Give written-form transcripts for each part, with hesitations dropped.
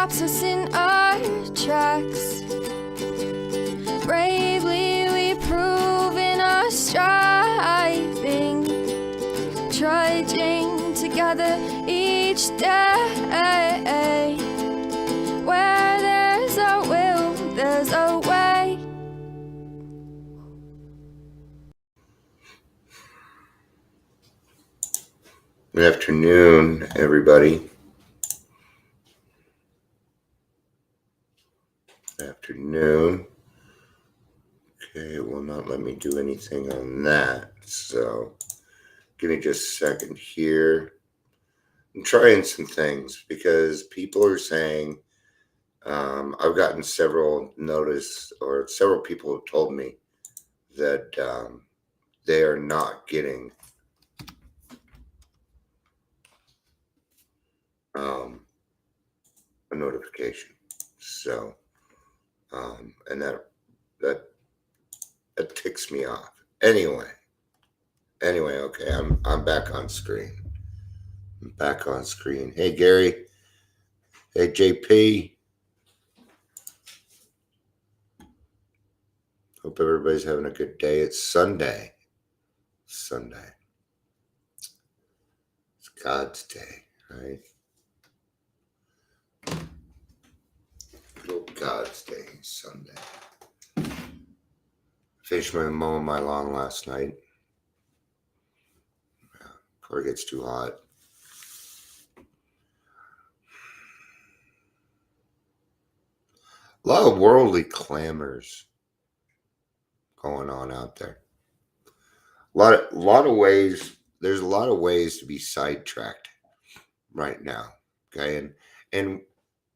stops us in our tracks. Bravely we prove in our striving, trudging together each day. Where there's a will, there's a way. Good afternoon, everybody. Afternoon. Okay, it will not let me do anything on that. So give me just a second here. I'm trying some things because people are saying, I've gotten several people have told me that they are not getting a notification. So, and that ticks me off. Anyway, okay, I'm back on screen. I'm back on screen. Hey, Gary. Hey, JP. Hope everybody's having a good day. It's Sunday. It's God's day, right? Good old God's day, Sunday. Finished mowing my lawn last night. Before it gets too hot. A lot of worldly clamors going on out there. A lot of ways. There's a lot of ways to be sidetracked right now. Okay, and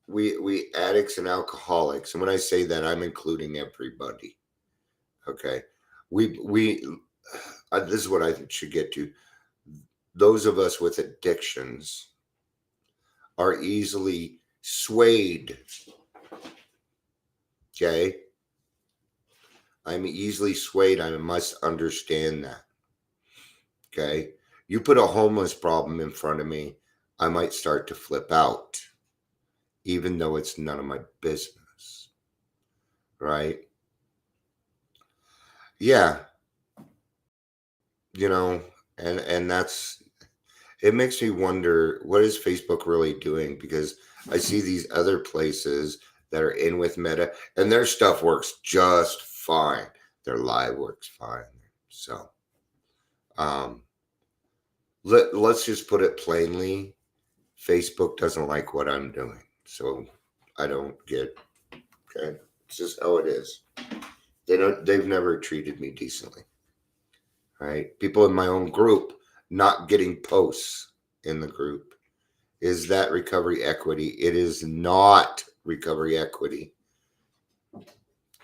we addicts and alcoholics, and when I say that, I'm including everybody. Okay, this is what I should get to. Those of us with addictions are easily swayed. Okay, I'm easily swayed. I must understand that. Okay, you put a homeless problem in front of me, I might start to flip out, even though it's none of my business. Right? Yeah. And that's, it makes me wonder, what is Facebook really doing? Because I see these other places that are in with Meta and their stuff works just fine. Their live works fine. So, let's just put it plainly. Facebook doesn't like what I'm doing. So I don't get, okay. It's just how it is. They've never treated me decently. Right? People in my own group not getting posts in the group. Is that recovery equity? It is not recovery equity.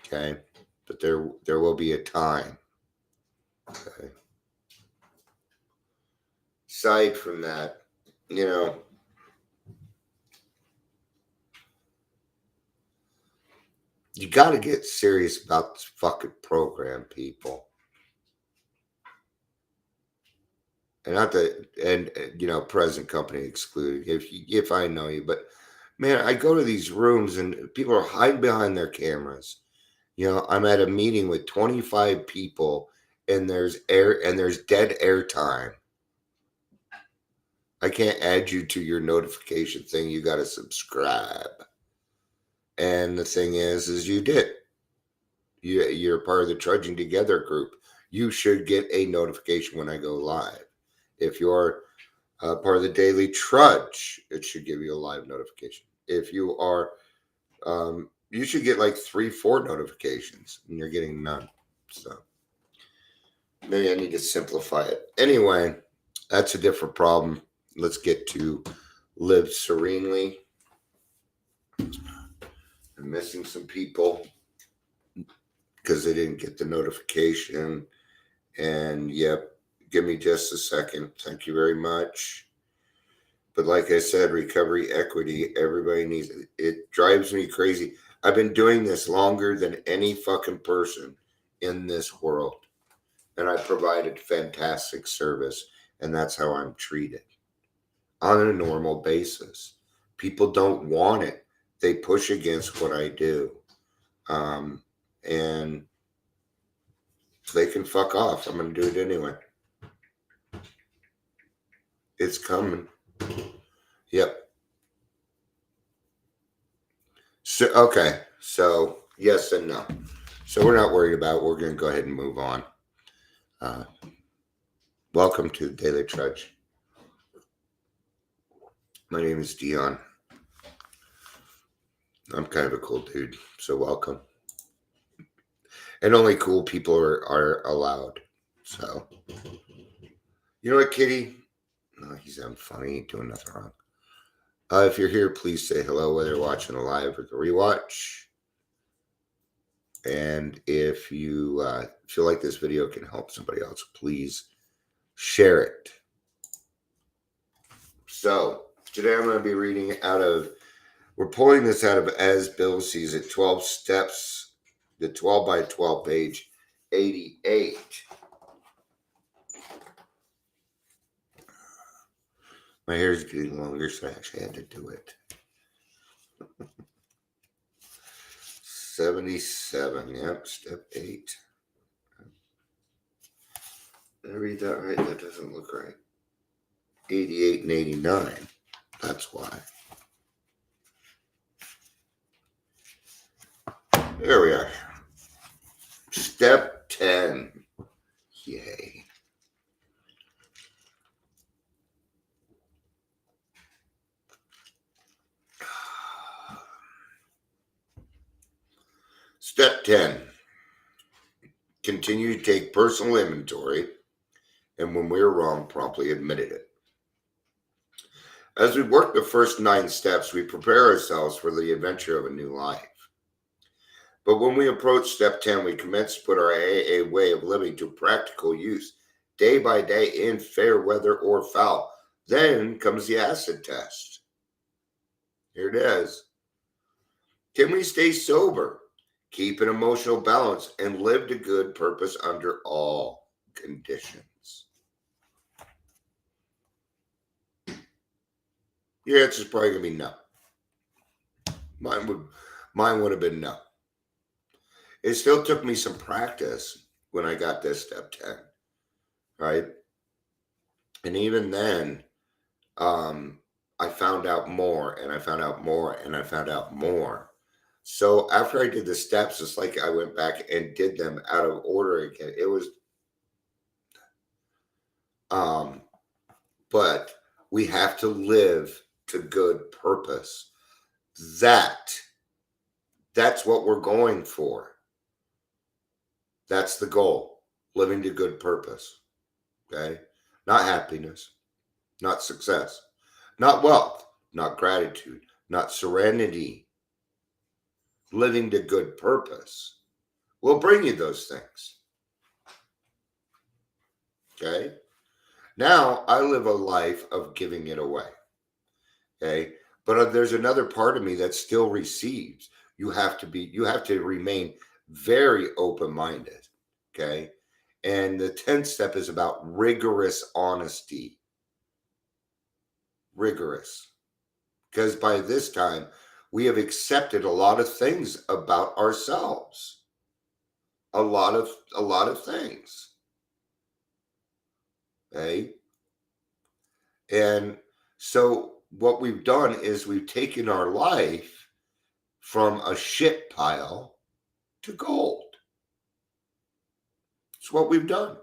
Okay. But there will be a time. Okay. Aside from that, you got to get serious about this fucking program, people. And not that, and present company excluded. If I know you, but man, I go to these rooms and people are hiding behind their cameras. I'm at a meeting with 25 people, and there's dead air time. I can't add you to your notification thing. You got to subscribe. And the thing is you did. You're part of the Trudging Together group. You should get a notification when I go live. If you're part of the Daily Trudge, it should give you a live notification. If you are, you should get like 3-4 notifications, and you're getting none. So maybe I need to simplify it. Anyway, that's a different problem. Let's get to live serenely. I'm missing some people because they didn't get the notification. And yep, give me just a second. Thank you very much. But like I said, recovery equity, everybody needs it. It drives me crazy. I've been doing this longer than any fucking person in this world. And I provided fantastic service. And that's how I'm treated on a normal basis. People don't want it. they push against what I do. And they can fuck off. I'm going to do it anyway. It's coming. Yep. So, okay. So, yes and no. So, we're not worried about it. We're going to go ahead and move on. Welcome to Daily Trudge. My name is Dion. I'm kind of a cool dude, so welcome. And only cool people are allowed. So, you know what, Kitty? No, he's unfunny. He ain't doing nothing wrong. If you're here, please say hello, whether you're watching a live or the rewatch. And if you feel like this video can help somebody else, please share it. So, today I'm going to be reading we're pulling this out of As Bill Sees It, 12 Steps, the 12 by 12 page, 88. My hair is getting longer, so I actually had to do it. 77, yep, step 8. Did I read that right? That doesn't look right. 88 and 89, that's why. There we are. Step 10. Yay. Step 10. Continue to take personal inventory, and when we're wrong, promptly admitted it. As we work the first 9 steps, we prepare ourselves for the adventure of a new life. But when we approach step 10, we commence to put our AA way of living to practical use, day by day, in fair weather or foul. Then comes the acid test. Here it is. Can we stay sober, keep an emotional balance, and live to good purpose under all conditions? Your answer is probably going to be no. Mine would have been no. It still took me some practice when I got this step 10, right? And even then, I found out more, and I found out more, and I found out more. So after I did the steps, it's like I went back and did them out of order again. It was, but we have to live to good purpose. That's what we're going for. That's the goal, living to good purpose, okay? Not happiness, not success, not wealth, not gratitude, not serenity. Living to good purpose will bring you those things, okay? Now, I live a life of giving it away, okay? But there's another part of me that still receives. You have to remain very open-minded, okay? And the 10th step is about rigorous honesty. Rigorous. Because by this time, we have accepted a lot of things about ourselves. A lot of things. Okay? And so what we've done is we've taken our life from a shit pile to gold. It's what we've done.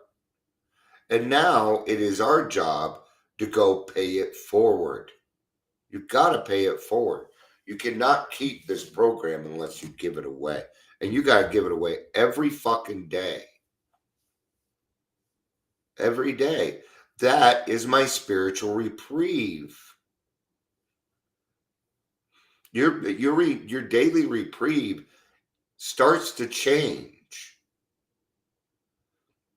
And now it is our job to go pay it forward. You've got to pay it forward. You cannot keep this program unless you give it away. And you got to give it away every fucking day. Every day. That is my spiritual reprieve. Your daily reprieve starts to change.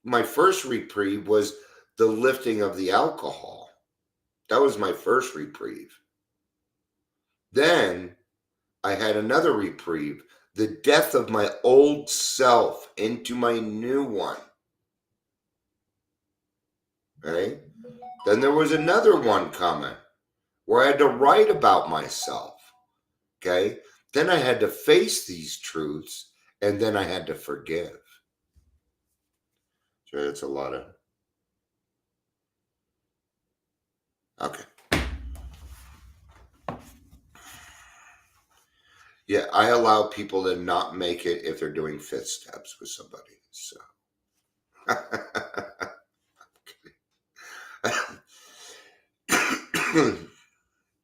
My first reprieve was the lifting of the alcohol. That was my first reprieve. Then I had another reprieve, the death of my old self into my new one. Okay? Then there was another one coming where I had to write about myself. Okay? Then I had to face these truths, and then I had to forgive. So it's a lot of. Okay. Yeah, I allow people to not make it if they're doing fifth steps with somebody. So.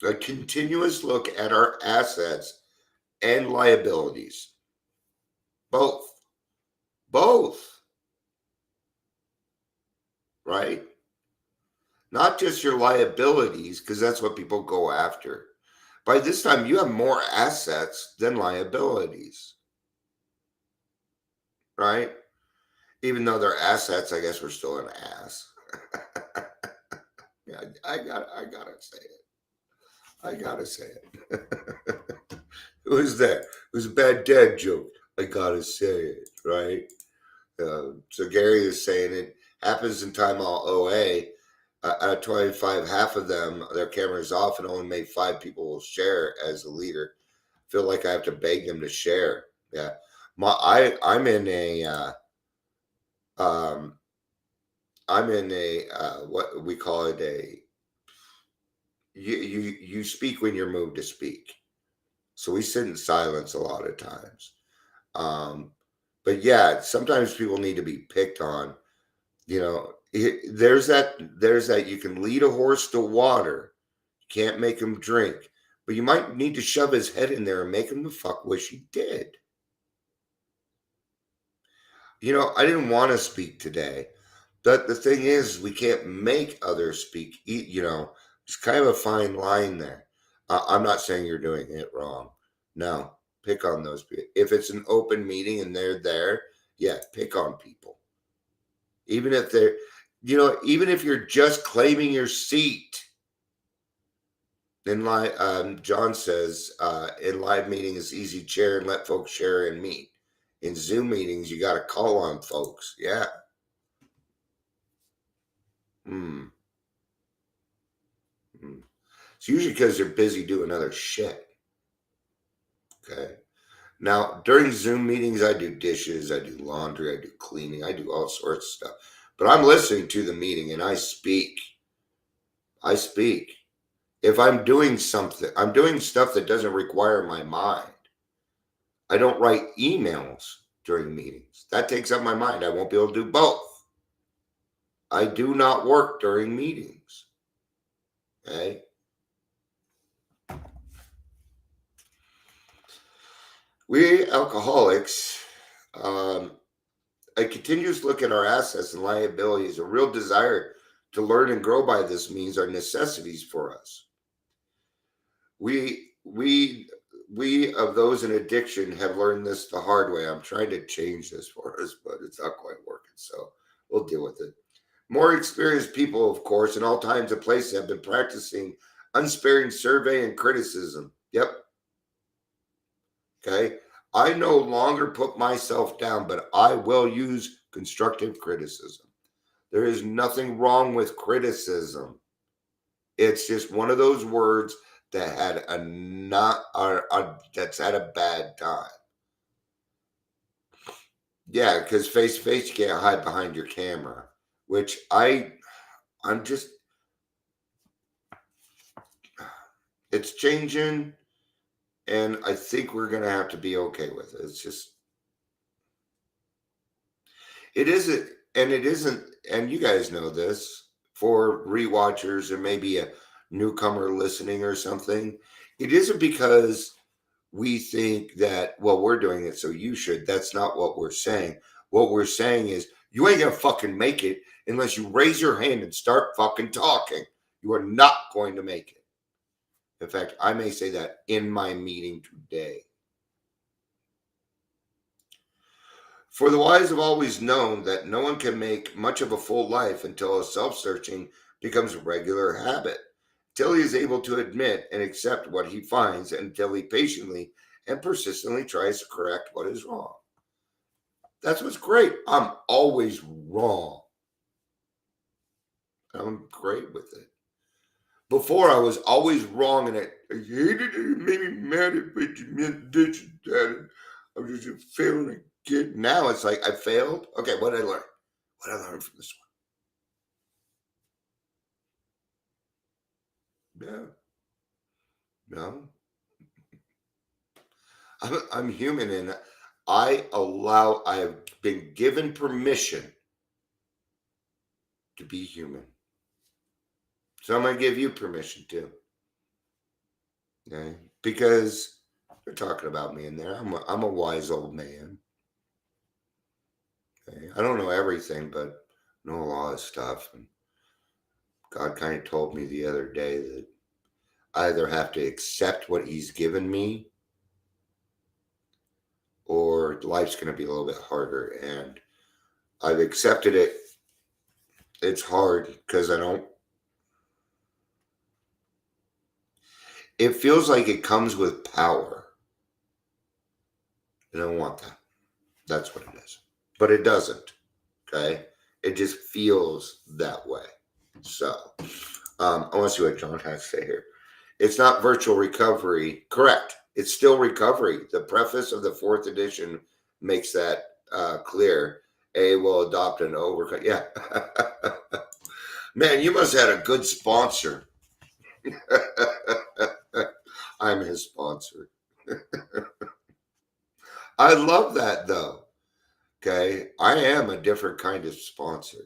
A continuous look at our assets and liabilities. Both. Both. Right? Not just your liabilities, because that's what people go after. By this time, you have more assets than liabilities. Right? Even though they're assets, I guess we're still an ass. Yeah, I gotta say it. I gotta say it. Who's that? It was a bad dad joke. I gotta say it, right? So Gary is saying it happens in time all OA. Out of 25, half of them, their camera's off and only made 5 people will share as a leader. Feel like I have to beg them to share. Yeah. I'm in a, what we call it you speak when you're moved to speak. So we sit in silence a lot of times. But yeah, sometimes people need to be picked on. There's that you can lead a horse to water, you can't make him drink, but you might need to shove his head in there and make him the fuck wish he did. I didn't want to speak today, but the thing is, we can't make others speak. It's kind of a fine line there. I'm not saying you're doing it wrong. No, pick on those people. If it's an open meeting and they're there, yeah, pick on people. Even if they're, even if you're just claiming your seat. John says, in live meeting, it's easy to share and let folks share and meet. In Zoom meetings, you got to call on folks. Yeah. Hmm. It's usually because they're busy doing other shit. Okay. Now, during Zoom meetings, I do dishes, I do laundry, I do cleaning, I do all sorts of stuff. But I'm listening to the meeting and I speak. I speak. If I'm doing something, I'm doing stuff that doesn't require my mind. I don't write emails during meetings. That takes up my mind. I won't be able to do both. I do not work during meetings. Okay. We alcoholics, a continuous look at our assets and liabilities, a real desire to learn and grow by this means are necessities for us. We of those in addiction have learned this the hard way. I'm trying to change this for us, but it's not quite working. So we'll deal with it. More experienced people, of course, in all times and places have been practicing unsparing survey and criticism. Yep. Okay. I no longer put myself down, but I will use constructive criticism. There is nothing wrong with criticism. It's just one of those words that had that's had a bad time. Yeah, because face to face, you can't hide behind your camera, which I'm just, it's changing, and I think we're gonna have to be okay with it. It's just, it isn't, and it isn't, and you guys know this for rewatchers or maybe a newcomer listening or something. It isn't because we think that, well, we're doing it, so you should. That's not what we're saying. What we're saying is, you ain't gonna fucking make it unless you raise your hand and start fucking talking. You are not going to make it. In fact, I may say that in my meeting today. For the wise have always known that no one can make much of a full life until a self-searching becomes a regular habit, till he is able to admit and accept what he finds, until he patiently and persistently tries to correct what is wrong. That's what's great. I'm always wrong. I'm great with it. Before I was always wrong, and I hated it. It made me mad at what you meant this and that. I was just a failing kid. Now it's like I failed. Okay, what did I learn? What did I learn from this one? Yeah, no, I'm human, and I have been given permission to be human. So I'm gonna give you permission too. Okay, because they're talking about me in there. I'm a wise old man. Okay? I don't know everything, but I know a lot of stuff. And God kind of told me the other day that I either have to accept what He's given me, or life's going to be a little bit harder. And I've accepted it. It's hard because I don't. It feels like it comes with power. I don't want that. That's what it is. But it doesn't. Okay. It just feels that way. So I want to see what John has to say here. It's not virtual recovery. Correct. It's still recovery. The preface of the fourth edition makes that clear. A will adopt and overcome. Yeah. Man, you must have had a good sponsor. I'm his sponsor. I love that though. Okay. I am a different kind of sponsor.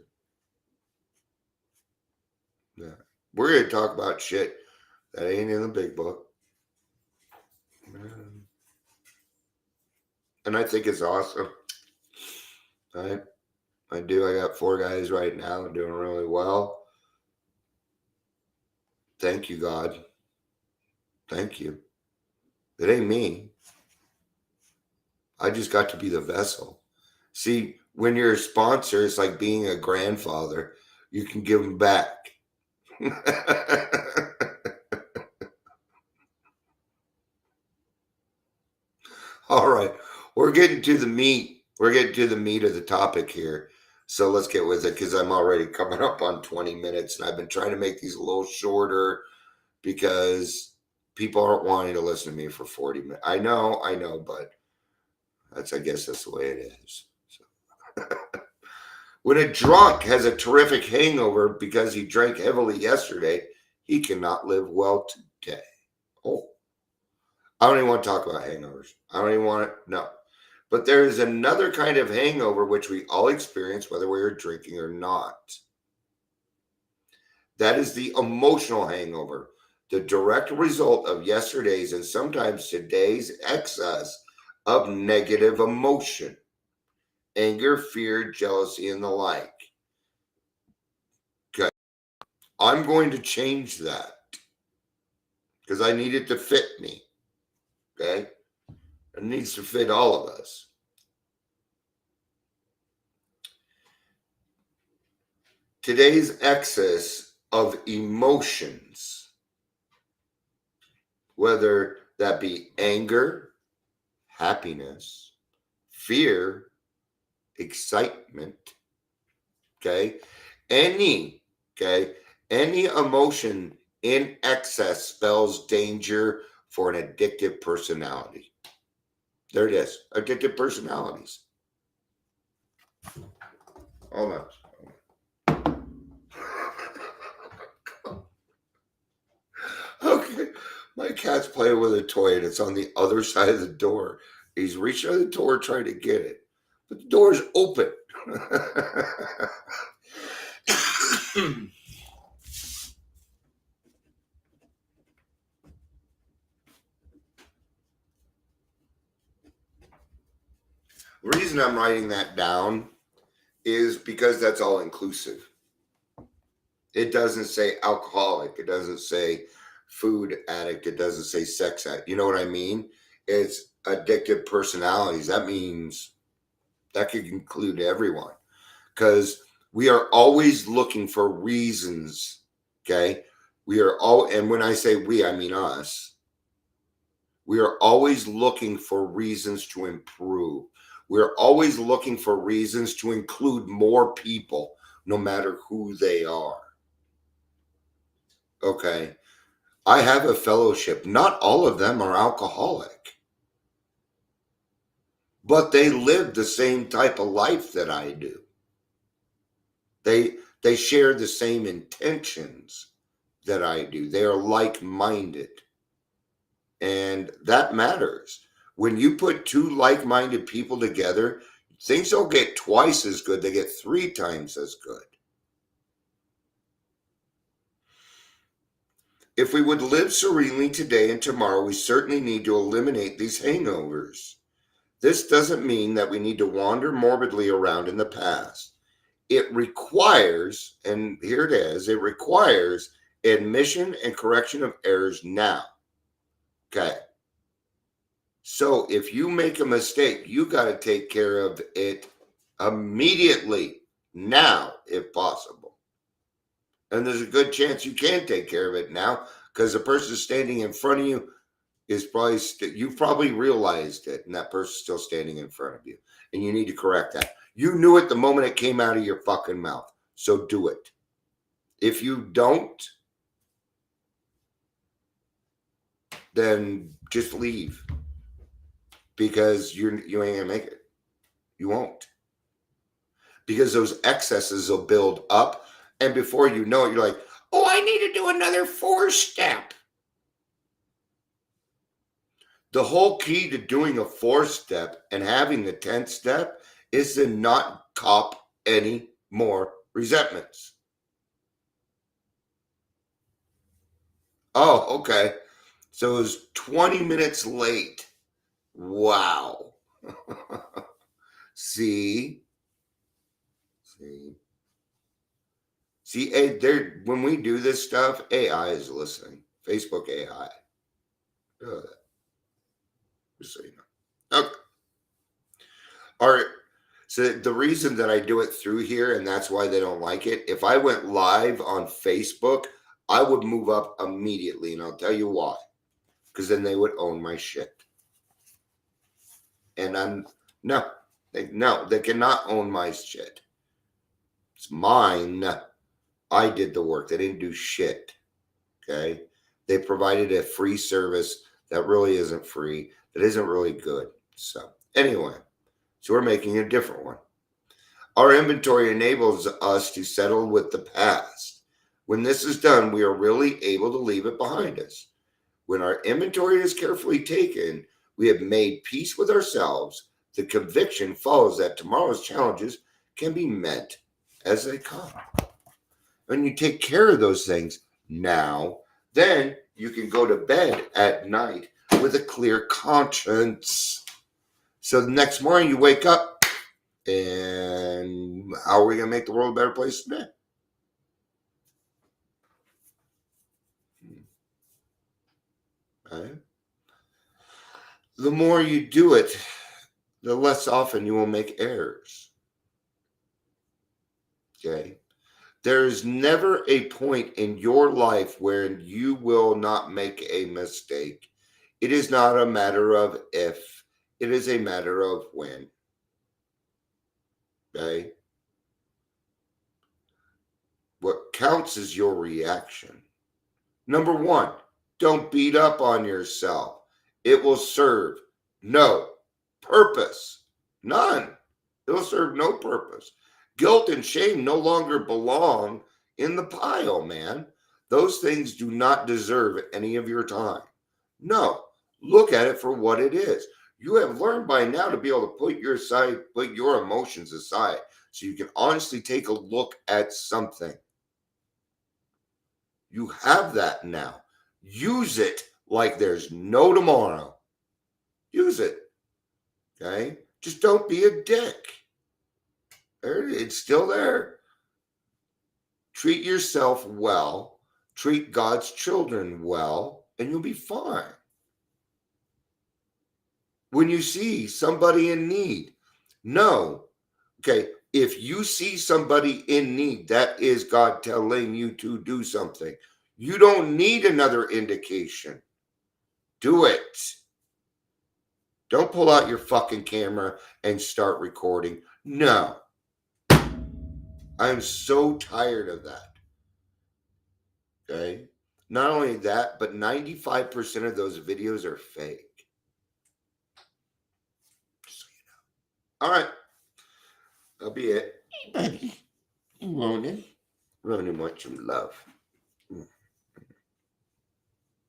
Yeah. We're going to talk about shit that ain't in the big book. And I think it's awesome. I do. I got 4 guys right now. They're doing really well. Thank you, God. Thank you. It ain't me. I just got to be the vessel. See, when you're a sponsor, it's like being a grandfather. You can give them back. All right. We're getting to the meat. We're getting to the meat of the topic here. So let's get with it because I'm already coming up on 20 minutes and I've been trying to make these a little shorter because people aren't wanting to listen to me for 40 minutes. I know, but I guess that's the way it is. So. When a drunk has a terrific hangover because he drank heavily yesterday, he cannot live well today. Oh, I don't even want to talk about hangovers. I don't even want to, no. But there is another kind of hangover which we all experience whether we are drinking or not. That is the emotional hangover, the direct result of yesterday's and sometimes today's excess of negative emotion, anger, fear, jealousy, and the like. Okay. I'm going to change that because I need it to fit me. Okay. It needs to fit all of us. Today's excess of emotions, whether that be anger, happiness, fear, excitement, okay, any emotion in excess spells danger for an addictive personality. There it is, addictive personalities. Hold on. Okay, my cat's playing with a toy and it's on the other side of the door. He's reaching out the door trying to get it, but the door's open. The reason I'm writing that down is because that's all inclusive. It doesn't say alcoholic. It doesn't say food addict. It doesn't say sex addict. You know what I mean? It's addictive personalities. That means that could include everyone because we are always looking for reasons. Okay. We are all, and when I say we, I mean us. We are always looking for reasons to improve. We're always looking for reasons to include more people, no matter who they are. Okay. I have a fellowship. Not all of them are alcoholic, but they live the same type of life that I do. They share the same intentions that I do. They are like-minded. And that matters. When you put two like-minded people together, things don't get twice as good, they get 3 times as good. If we would live serenely today and tomorrow, we certainly need to eliminate these hangovers. This doesn't mean that we need to wander morbidly around in the past. It requires, and here it is, it requires admission and correction of errors now. Okay. So if you make a mistake, you got to take care of it immediately, now, if possible. And there's a good chance you can take care of it now because the person standing in front of you is probably, you've probably realized it, and that person's still standing in front of you. And you need to correct that. You knew it the moment it came out of your fucking mouth. So do it. If you don't, then just leave. Because you ain't gonna make it. You won't. Because those excesses will build up, and before you know it, you're like, oh, I need to do another 4-step. The whole key to doing a 4-step and having the 10th step is to not cop any more resentments. Oh, okay. So it was 20 minutes late. Wow. See, when we do this stuff, AI is listening. Facebook AI. Just so you know. Okay. All right. So the reason that I do it through here, and that's why they don't like it, if I went live on Facebook, I would move up immediately, and I'll tell you why. Because then they would own my shit. And they cannot own my shit. It's mine. I did the work. They didn't do shit. Okay? They provided a free service that really isn't free, that isn't really good. So anyway, so we're making a different one. Our inventory enables us to settle with the past. When this is done, we are really able to leave it behind us. When our inventory is carefully taken, we have made peace with ourselves. The conviction follows that tomorrow's challenges can be met as they come. When you take care of those things now, then you can go to bed at night with a clear conscience. So the next morning you wake up, and how are we going to make the world a better place today? Right? The more you do it, the less often you will make errors. Okay? There is never a point in your life where you will not make a mistake. It is not a matter of if, it is a matter of when. Okay? What counts is your reaction. Number 1, don't beat up on yourself. It will serve no purpose. None. It will serve no purpose. Guilt and shame no longer belong in the pile, man. Those things do not deserve any of your time. No, look at it for what it is. You have learned by now to be able to put your emotions aside so you can honestly take a look at something. You have that now. Use it like there's no tomorrow. Use it. Okay? Just don't be a dick. It's still there. Treat yourself well. Treat God's children well, and you'll be fine. When you see somebody in need, no. Okay, if you see somebody in need, that is God telling you to do something. You don't need another indication. Do it. Don't pull out your fucking camera and start recording. No. I'm so tired of that. Okay? Not only that, but 95% of those videos are fake. Just so you know. All right. That'll be it. Hey, buddy. You Ronan. Ronan wants some love.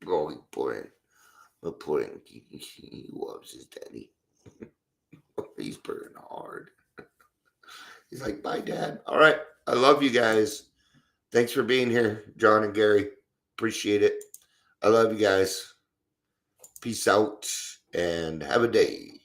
Oh, he's pouring. We're pouring. He loves his daddy. He's purring hard. He's like, bye, Dad. All right. I love you guys. Thanks for being here, John and Gary. Appreciate it. I love you guys. Peace out and have a day.